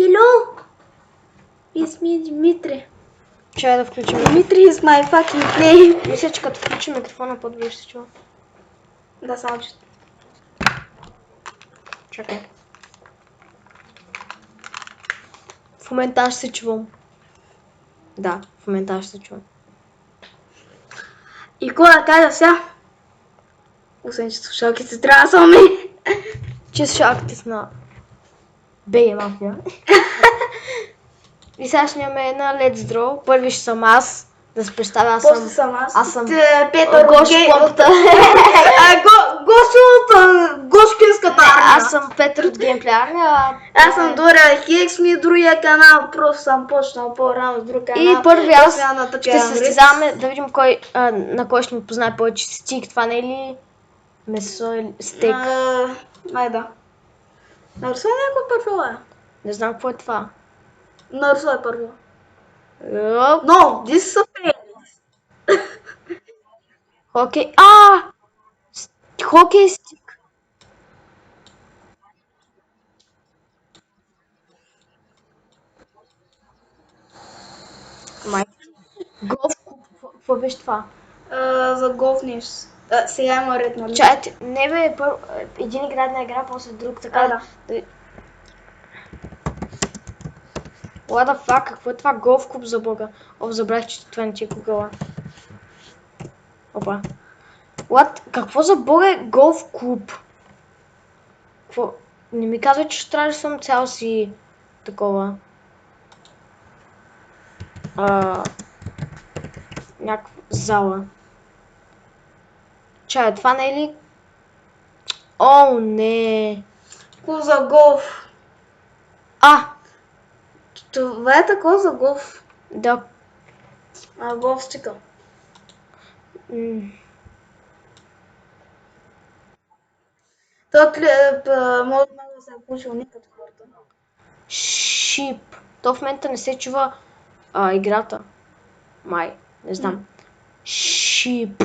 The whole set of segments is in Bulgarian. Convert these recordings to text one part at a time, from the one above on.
Hello! It's me, Дмитрий. Чай да включим. Дмитрий is my fucking name. Мисля, че като включим микрофона по-добре ще се чува. Да, само че. Чакай. В момента аз ще се чувам. Да, в момента аз ще се чувам. И какво да кажа сега? Освен, че слушалките трябва да са ми. Че слушалките са на Бей Мафия. И сега ще имаме една Let's Draw. Първи ще съм аз. Да се представя, После съм аз. Аз съм Петър Гошо от Помпата. Гошо от Гошкинската армия. Аз съм Петър от Геймплей Армия. Аз съм Дора Хекс, ми другия канал, просто съм почнал по-рано с друг канал. И първи аз ще ще се състезаваме да видим кой, на кой ще ми познае повече стик. Това не е ли месо или стейк? Ай да. Нарисувай някой първила. Не знам какво е това. Нарисувай първила. Оп. No, this is a fail. Хокей. Хокей стик. Май. Голф клуб. Какво беше това? За голфниш. Сега има ред, нали? Чайте, не бе, един игра една игра, после друг, така Да. What the fuck, какво е това? Голф клуб за бога. Забравих, че това не ти е Google. Опа. What? Какво за бога е голф клуб? Какво? Не ми казвай, че ще трябва да съм цял си такова. Някаква зала. Чай, това не е ли? О, не. Какво за голф? Това е такова за голф. Да. Голф стика. Това може да се е получил никакъв хората. Шип. То в момента не се чува играта. Май. Не знам. Шип.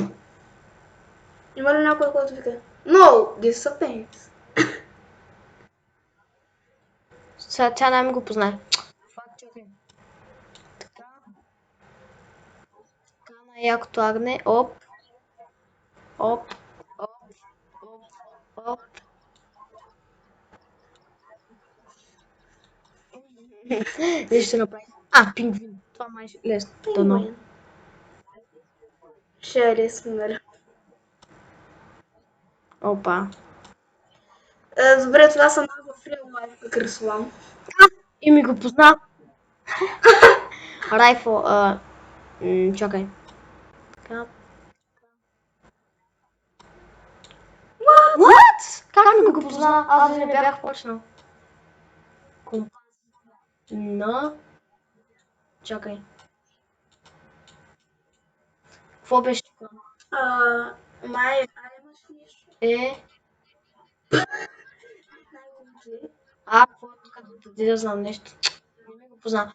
Има ли някой, който вика? No, this is a paint. Сега тя най-ми го познае. Така. Така най-якото агне. Оп. Оп. Оп. Оп. Оп. Виж ще направи. Пингвин. Това май ще е лесно. Дано. Ще е лесно, нали? Опа. Добре, това съм аз в реал лайф, как рисувам. И ми го позна. Райфо. Чакай. Така. What? Как ми го позна? Аз не бях почнал. Компас. На. Чакай. Какво беше това? Май, имаш нещо? Какво е тук? Да знам нещо. Не ми го позна.